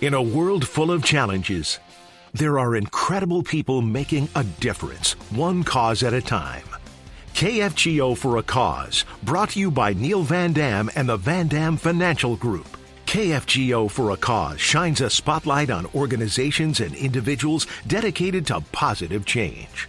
In a world full of challenges, there are incredible people making a difference, one cause at a time. KFGO For A Cause, brought to you by Neil Van Dam and the Van Dam Financial Group. KFGO For A Cause shines a spotlight on organizations and individuals dedicated to positive change.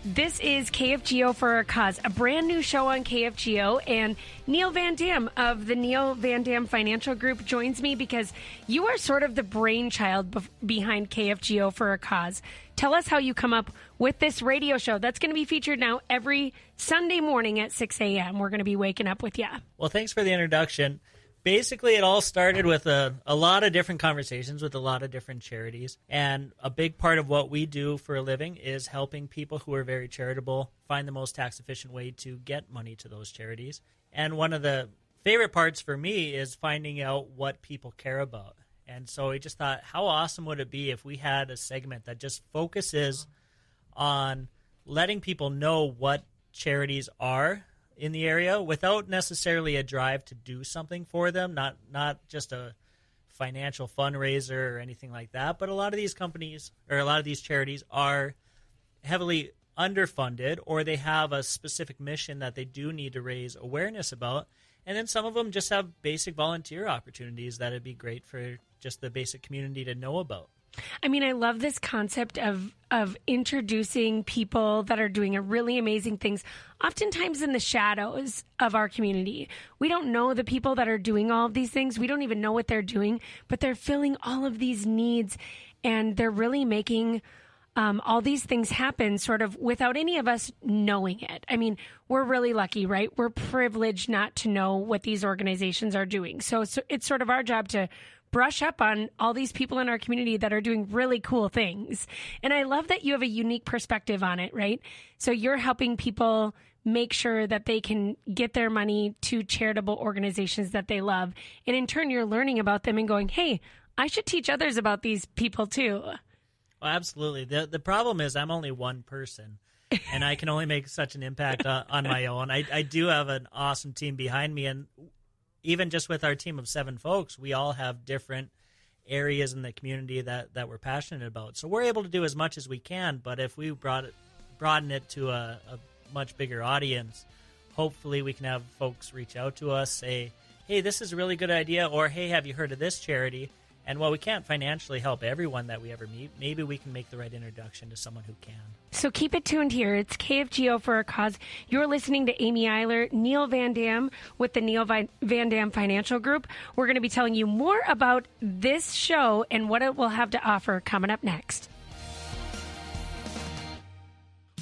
This is KFGO For A Cause, a brand new show on KFGO, and Neil Van Dam of the Neil Van Dam Financial Group joins me because you are sort of the brainchild behind KFGO For A Cause. Tell us how you come up with this radio show that's going to be featured now every Sunday morning at 6 a.m. We're going to be waking up with you. Well, thanks for the introduction. Basically, it all started with a lot of different conversations with a lot of different charities. And a big part of what we do for a living is helping people who are very charitable find the most tax-efficient way to get money to those charities. And one of the favorite parts for me is finding out what people care about. And so we just thought, how awesome would it be if we had a segment that just focuses on letting people know what charities are in the area without necessarily a drive to do something for them, not just a financial fundraiser or anything like that. But a lot of these companies or a lot of these charities are heavily underfunded, or they have a specific mission that they do need to raise awareness about. And then some of them just have basic volunteer opportunities that would be great for just the basic community to know about. I mean, I love this concept of introducing people that are doing really amazing things, oftentimes in the shadows of our community. We don't know the people that are doing all of these things. We don't even know what they're doing, but they're filling all of these needs, and they're really making all these things happen sort of without any of us knowing it. I mean, we're really lucky, right? We're privileged not to know what these organizations are doing. So it's sort of our job to brush up on all these people in our community that are doing really cool things. And I love that you have a unique perspective on it, right? So you're helping people make sure that they can get their money to charitable organizations that they love. And in turn, you're learning about them and going, hey, I should teach others about these people too. Well, absolutely. The problem is I'm only one person, and I can only make such an impact on my own. I do have an awesome team behind me, and even just with our team of 7 folks, we all have different areas in the community that we're passionate about. So we're able to do as much as we can, but if we broaden it to a much bigger audience, hopefully we can have folks reach out to us, say, hey, this is a really good idea, or hey, have you heard of this charity? And while we can't financially help everyone that we ever meet, maybe we can make the right introduction to someone who can. So keep it tuned here. It's KFGO For A Cause. You're listening to Amy Iler, Neil Van Dam with the Neil Van Dam Financial Group. We're going to be telling you more about this show and what it will have to offer coming up next.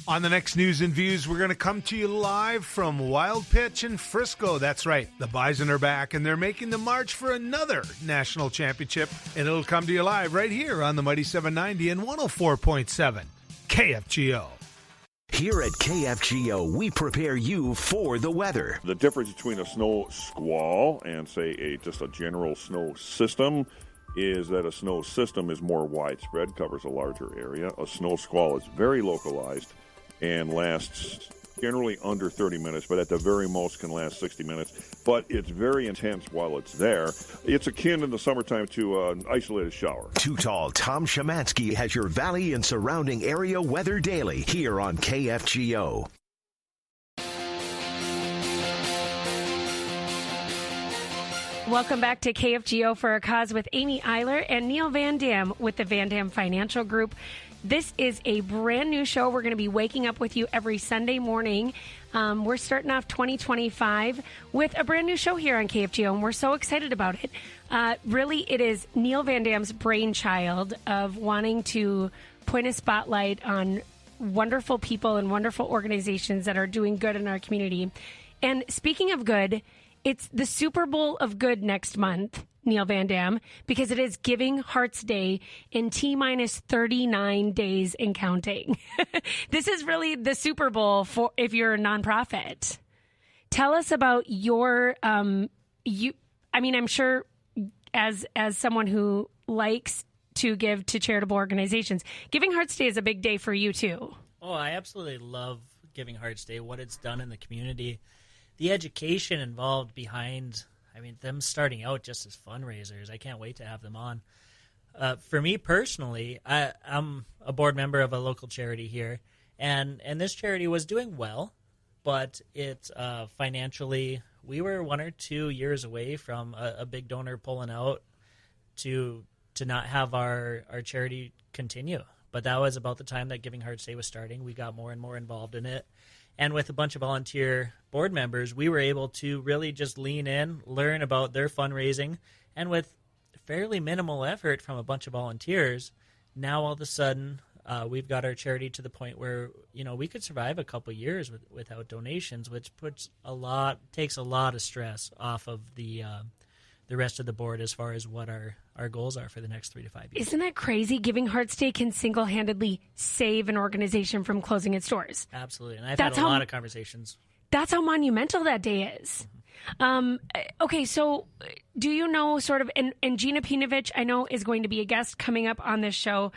On the next News and Views, we're going to come to you live from Wild Pitch in Frisco. That's right. The Bison are back, and they're making the march for another national championship. And it'll come to you live right here on the Mighty 790 and 104.7 KFGO. Here at KFGO, we prepare you for the weather. The difference between a snow squall and, say, just a general snow system is that a snow system is more widespread, covers a larger area. A snow squall is very localized and lasts generally under 30 minutes, but at the very most can last 60 minutes. But it's very intense while it's there. It's akin in the summertime to an isolated shower. Too Tall Tom Shemansky has your valley and surrounding area weather daily here on KFGO. Welcome back to KFGO For A Cause with Amy Iler and Neil Van Dam with the Van Dam Financial Group. This is a brand new show. We're going to be waking up with you every Sunday morning. We're starting off 2025 with a brand new show here on KFGO, and we're so excited about it. Really, it is Neil Van Dam's brainchild of wanting to point a spotlight on wonderful people and wonderful organizations that are doing good in our community. And speaking of good, it's the Super Bowl of good next month, Neil Van Dam, because it is Giving Hearts Day in T-minus 39 days and counting. This is really the Super Bowl for if you're a nonprofit. Tell us about your, I'm sure as someone who likes to give to charitable organizations, Giving Hearts Day is a big day for you too. Oh, I absolutely love Giving Hearts Day, what it's done in the community. The education involved behind I mean, them starting out just as fundraisers, I can't wait to have them on. For me personally, I'm a board member of a local charity here, and this charity was doing well, but it financially, we were 1 or 2 years away from a big donor pulling out to not have our charity continue. But that was about the time that Giving Hearts Day was starting. We got more and more involved in it. And with a bunch of volunteer board members, we were able to really just lean in, learn about their fundraising, and with fairly minimal effort from a bunch of volunteers, now all of a sudden we've got our charity to the point where, you know, we could survive a couple years without donations, which takes a lot of stress off of the rest of the board as far as what our goals are for the next 3 to 5 years. Isn't that crazy? Giving Hearts Day can single-handedly save an organization from closing its doors. Absolutely. And I've had a lot of conversations. That's how monumental that day is. Okay, so do you know sort of, and Gina Pinovich, I know, is going to be a guest coming up on this show.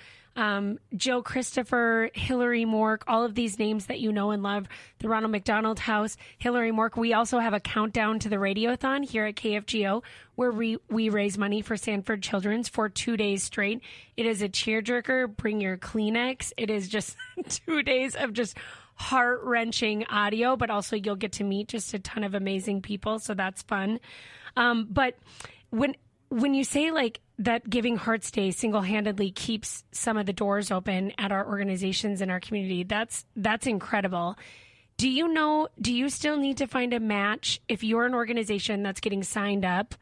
Jill Christopher, Hillary Mork, all of these names that you know and love, the Ronald McDonald House, Hillary Mork. We also have a countdown to the Radiothon here at KFGO where we raise money for Sanford Children's for 2 days straight. It is a tearjerker. Bring your Kleenex. It is just 2 days of just heart-wrenching audio, but also you'll get to meet just a ton of amazing people, so that's fun. But when you say like that Giving Hearts Day single-handedly keeps some of the doors open at our organizations in our community, that's incredible. Do you still need to find a match if you're an organization that's getting signed up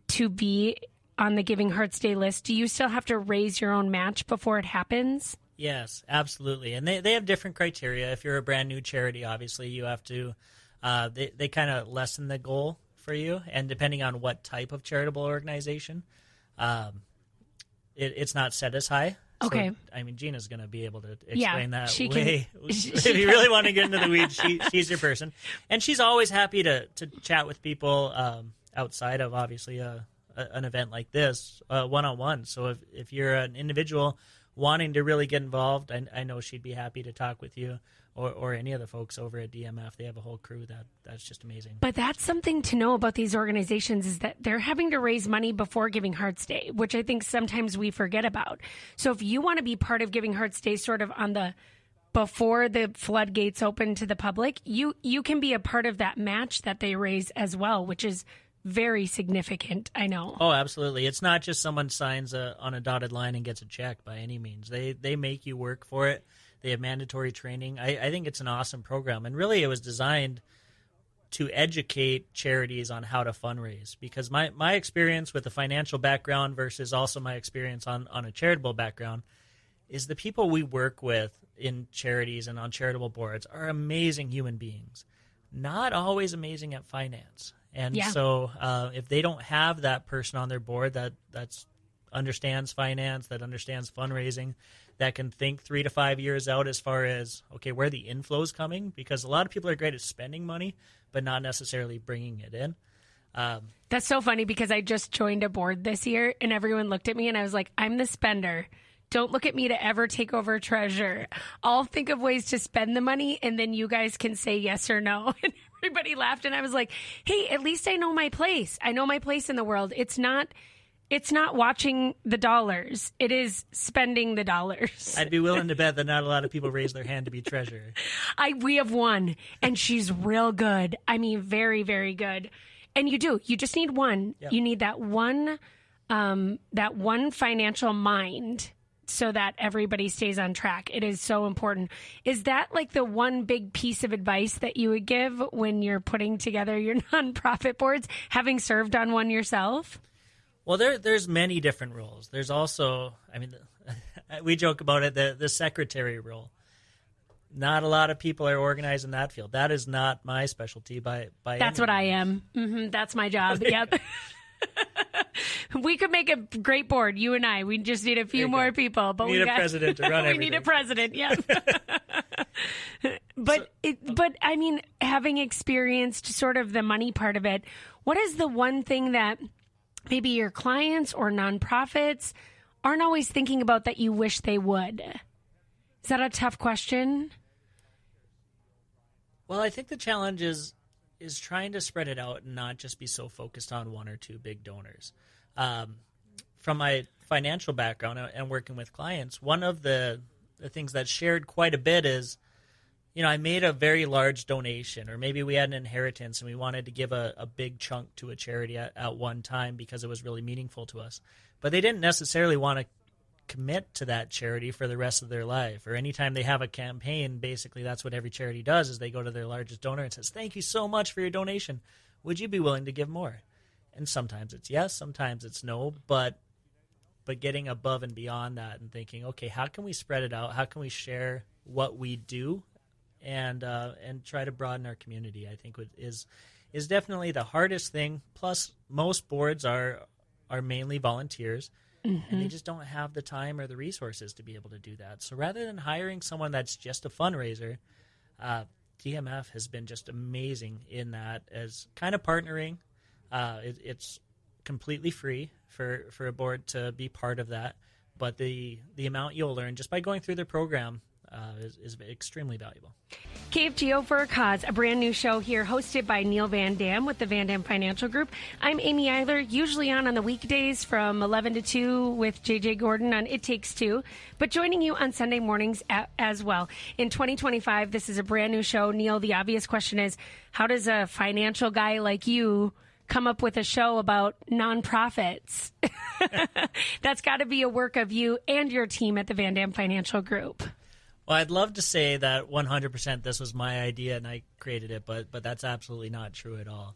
to be on the Giving Hearts Day list? Do you still have to raise your own match before it happens? Yes, absolutely. And they have different criteria. If you're a brand new charity, obviously you have to, they kind of lessen the goal for you. And depending on what type of charitable organization, it's not set as high. Okay. So, I mean, Gina's going to be able to explain that way. If you really want to get into the weeds, she's your person. And she's always happy to chat with people outside of, obviously, an event like this, one-on-one. So if you're an individual wanting to really get involved, I know she'd be happy to talk with you or any of the folks over at DMF. They have a whole crew that's just amazing. But that's something to know about these organizations is that they're having to raise money before Giving Hearts Day, which I think sometimes we forget about. So if you want to be part of Giving Hearts Day sort of on the before the floodgates open to the public, you can be a part of that match that they raise as well, which is very significant, I know. Oh, absolutely. It's not just someone signs on a dotted line and gets a check by any means. They make you work for it. They have mandatory training. I think it's an awesome program. And really it was designed to educate charities on how to fundraise. Because my experience with a financial background versus also my experience on a charitable background is the people we work with in charities and on charitable boards are amazing human beings. Not always amazing at finance. And so if they don't have that person on their board that understands finance, that understands fundraising, that can think 3 to 5 years out as far as, okay, where are the inflows coming? Because a lot of people are great at spending money, but not necessarily bringing it in. That's so funny because I just joined a board this year and everyone looked at me and I was like, I'm the spender. Don't look at me to ever take over treasure. I'll think of ways to spend the money and then you guys can say yes or no. And everybody laughed and I was like, hey, at least I know my place. I know my place in the world. It's not watching the dollars. It is spending the dollars. I'd be willing to bet that not a lot of people raise their hand to be treasurer. We have one and she's real good. I mean, very, very good. And you just need one. Yep. You need that one financial mind so that everybody stays on track. It is so important. Is that like the one big piece of advice that you would give when you're putting together your nonprofit boards, having served on one yourself? Well, there's many different roles. There's also, I mean, we joke about it, the secretary role. Not a lot of people are organized in that field. That is not my specialty by That's what I am. Mm-hmm, that's my job. Yep. We could make a great board, you and I. We just need a few more people. But we need a president to run everything. We need a president, yeah. But I mean, having experienced sort of the money part of it, what is the one thing that maybe your clients or nonprofits aren't always thinking about that you wish they would? Is that a tough question? Well, I think the challenge is is trying to spread it out and not just be so focused on one or two big donors. From my financial background and working with clients, one of the things that's shared quite a bit is, I made a very large donation, or maybe we had an inheritance and we wanted to give a big chunk to a charity at one time because it was really meaningful to us. But they didn't necessarily want to commit to that charity for the rest of their life, or anytime they have a campaign. Basically, that's what every charity does, is they go to their largest donor and says, "Thank you so much for your donation. Would you be willing to give more?" And sometimes it's yes, sometimes it's no, but getting above and beyond that and thinking, okay, how can we spread it out? How can we share what we do and try to broaden our community? I think is definitely the hardest thing. Plus, most boards are mainly volunteers. Mm-hmm. And they just don't have the time or the resources to be able to do that. So rather than hiring someone that's just a fundraiser, DMF has been just amazing in that, as kind of partnering. It's completely free for a board to be part of that, but the amount you'll learn just by going through their program is extremely valuable. KFGO For A Cause, a brand new show here hosted by Neil Van Dam with the Van Dam Financial Group. I'm Amy Iler, usually on the weekdays from 11 to 2 with JJ Gordon on It Takes Two, but joining you on Sunday mornings as well. In 2025, this is a brand new show. Neil, the obvious question is, how does a financial guy like you come up with a show about nonprofits? That's got to be a work of you and your team at the Van Dam Financial Group. Well, I'd love to say that 100% this was my idea and I created it, but that's absolutely not true at all.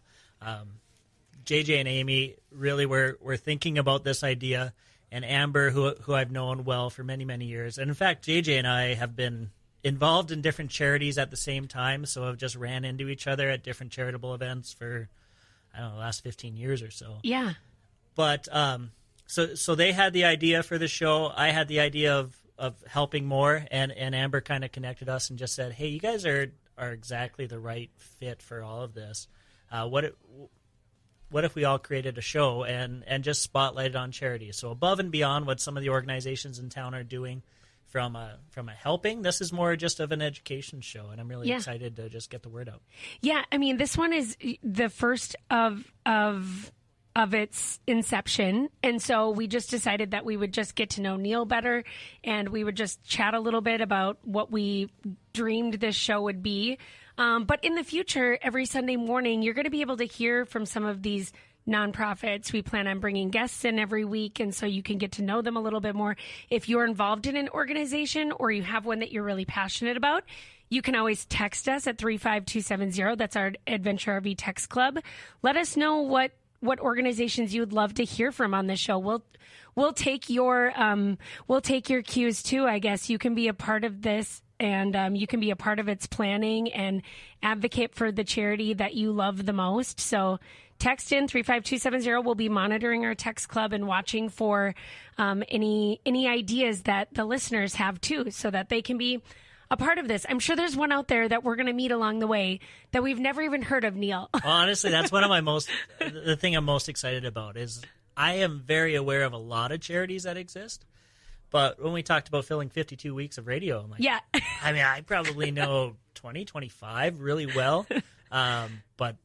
JJ and Amy really were thinking about this idea, and Amber, who I've known well for many, many years. And in fact, JJ and I have been involved in different charities at the same time, so have just ran into each other at different charitable events for, I don't know, the last 15 years or so. Yeah. But so they had the idea for the show. I had the idea of helping more, and Amber kind of connected us and just said, "Hey, you guys are exactly the right fit for all of this. What if we all created a show and just spotlighted on charity?" So above and beyond what some of the organizations in town are doing from a helping, this is more just of an education show, and I'm really excited to just get the word out. Yeah, I mean, this one is the first of its inception, and so we just decided that we would just get to know Neil better, and we would just chat a little bit about what we dreamed this show would be. But in the future, every Sunday morning, you're going to be able to hear from some of these nonprofits. We plan on bringing guests in every week, and so you can get to know them a little bit more. If you're involved in an organization or you have one that you're really passionate about, you can always text us at 35270. That's our Adventure RV Text Club. Let us know what organizations you would love to hear from on this show. We'll take your cues too. I guess you can be a part of this, and you can be a part of its planning and advocate for the charity that you love the most. So text in 35270. We'll be monitoring our text club and watching for any ideas that the listeners have too, so that they can be a part of this. I'm sure there's one out there that we're going to meet along the way that we've never even heard of, Neil. Well, honestly, that's one of the thing I'm most excited about is I am very aware of a lot of charities that exist. But when we talked about filling 52 weeks of radio, I'm like, yeah. I mean, I probably know 20, 25 really well. But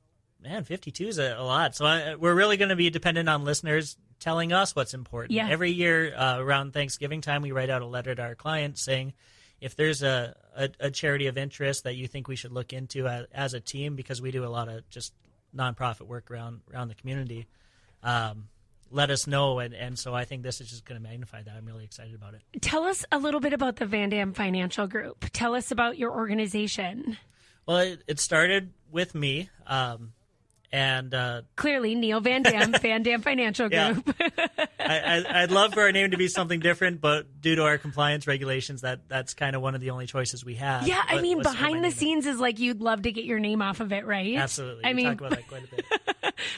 man, 52 is a lot. So we're really going to be dependent on listeners telling us what's important. Yeah. Every year around Thanksgiving time, we write out a letter to our clients saying, if there's a charity of interest that you think we should look into as a team, because we do a lot of just nonprofit work around the community, let us know. And so I think this is just going to magnify that. I'm really excited about it. Tell us a little bit about the Van Dam Financial Group. Tell us about your organization. Well, it started with me. And clearly, Neil Van Dam, Van Dam Financial Group. I'd love for our name to be something different, but due to our compliance regulations, that's kind of one of the only choices we have. Yeah, I mean, behind the scenes is like you'd love to get your name off of it, right? Absolutely. I mean, talk about that quite a bit.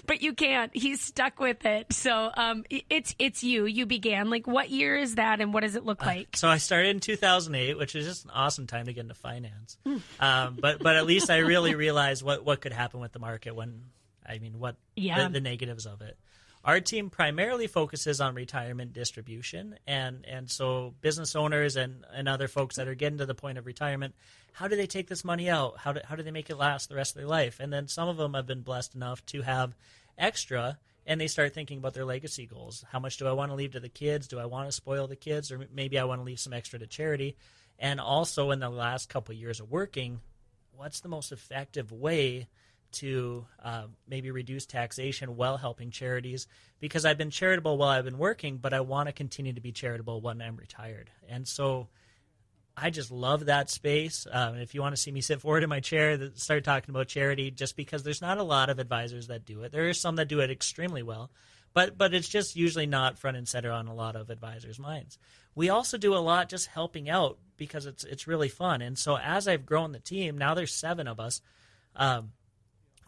But you can't. He's stuck with it. So it's you. You began. Like, what year is that, and what does it look like? So I started in 2008, which is just an awesome time to get into finance. But at least I really realized what could happen with the market when. I mean, the negatives of it. Our team primarily focuses on retirement distribution, and so business owners and other folks that are getting to the point of retirement, how do they take this money out? How do they make it last the rest of their life? And then some of them have been blessed enough to have extra, and they start thinking about their legacy goals. How much do I want to leave to the kids? Do I want to spoil the kids? Or maybe I want to leave some extra to charity. And also in the last couple of years of working, what's the most effective way to maybe reduce taxation while helping charities? Because I've been charitable while I've been working, but I want to continue to be charitable when I'm retired. And so I just love that space. If you want to see me sit forward in my chair, start talking about charity, just because there's not a lot of advisors that do it. There are some that do it extremely well, but it's just usually not front and center on a lot of advisors' minds. We also do a lot just helping out because it's really fun. And so as I've grown the team, now there's 7 of us,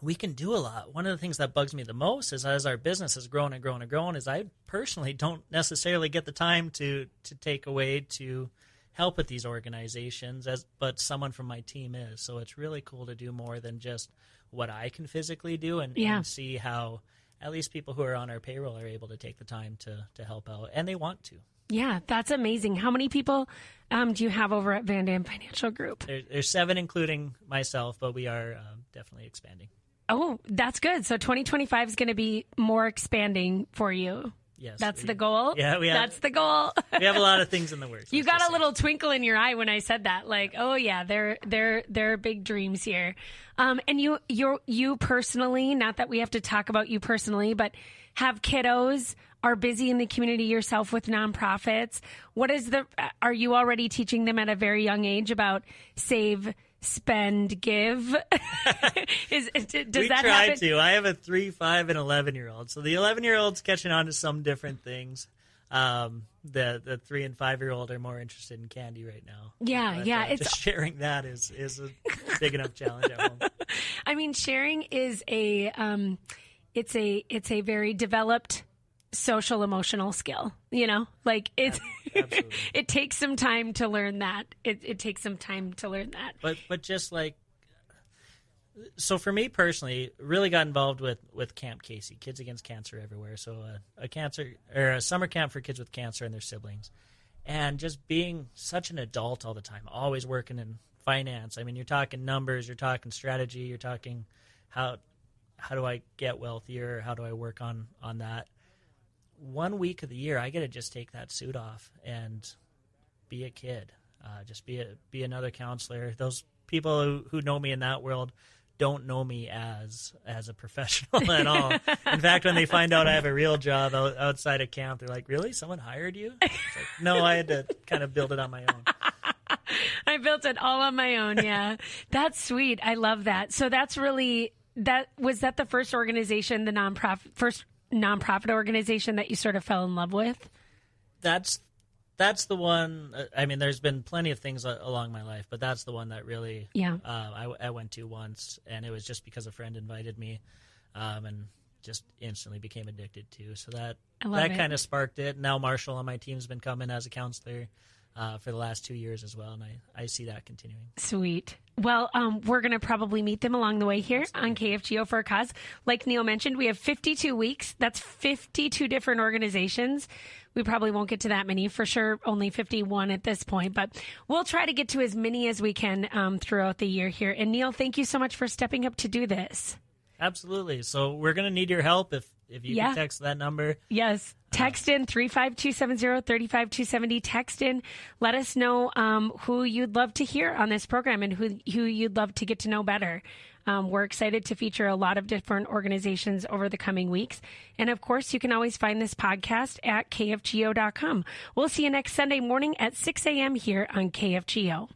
we can do a lot. One of the things that bugs me the most is as our business has grown and grown and grown is I personally don't necessarily get the time to take away to help with these organizations, but someone from my team is. So it's really cool to do more than just what I can physically do and see how at least people who are on our payroll are able to take the time to help out, and they want to. Yeah, that's amazing. How many people do you have over at Van Dam Financial Group? There's 7, including myself, but we are definitely expanding. Oh, that's good. So 2025 is going to be more expanding for you. Yes. That's the goal? Yeah, that's the goal. We have a lot of things in the works. You got a little twinkle in your eye when I said that. Like, oh yeah, they're big dreams here. And you personally, not that we have to talk about you personally, but have kiddos, are busy in the community yourself with nonprofits. Are you already teaching them at a very young age about save, spend, give? Does that try happen? to. I have a 3, 5, and 11-year-old. So the 11-year-old's catching on to some different things. The 3 and 5-year-old are more interested in candy right now. Yeah, But, it's just sharing that is a big enough challenge at home. I mean, sharing is it's a very developed social emotional skill, like it's it takes some time to learn that. It takes some time to learn that. But just like, so for me personally, really got involved with Camp Casey, Kids Against Cancer Everywhere. So a summer camp for kids with cancer and their siblings, and just being such an adult all the time, always working in finance. I mean, you're talking numbers, you're talking strategy, you're talking how do I get wealthier? How do I work on that? 1 week of the year, I get to just take that suit off and be a kid, just be another counselor. Those people who know me in that world don't know me as a professional at all. In fact, when they find out I have a real job outside of camp, they're like, "Really? Someone hired you?" It's like, no, I had to kind of build it on my own. I built it all on my own. Yeah, that's sweet. I love that. So that's really was that the first organization, the first nonprofit organization that you sort of fell in love with? That's the one. I mean, there's been plenty of things along my life, but that's the one that really I went to once, and it was just because a friend invited me, and just instantly became addicted to. So that kind of sparked it. Now Marshall on my team's been coming as a counselor for the last 2 years as well, and I see that continuing. Sweet. Well, we're going to probably meet them along the way here on KFGO For A Cause. Like Neil mentioned, we have 52 weeks. That's 52 different organizations. We probably won't get to that many, for sure, only 51 at this point, but we'll try to get to as many as we can throughout the year here. And Neil, thank you so much for stepping up to do this. Absolutely. So we're going to need your help if you can text that number. Yes. Text in 35270, 35270. Text in. Let us know who you'd love to hear on this program and who you'd love to get to know better. We're excited to feature a lot of different organizations over the coming weeks. And of course, you can always find this podcast at kfgo.com. We'll see you next Sunday morning at 6 a.m. here on KFGO.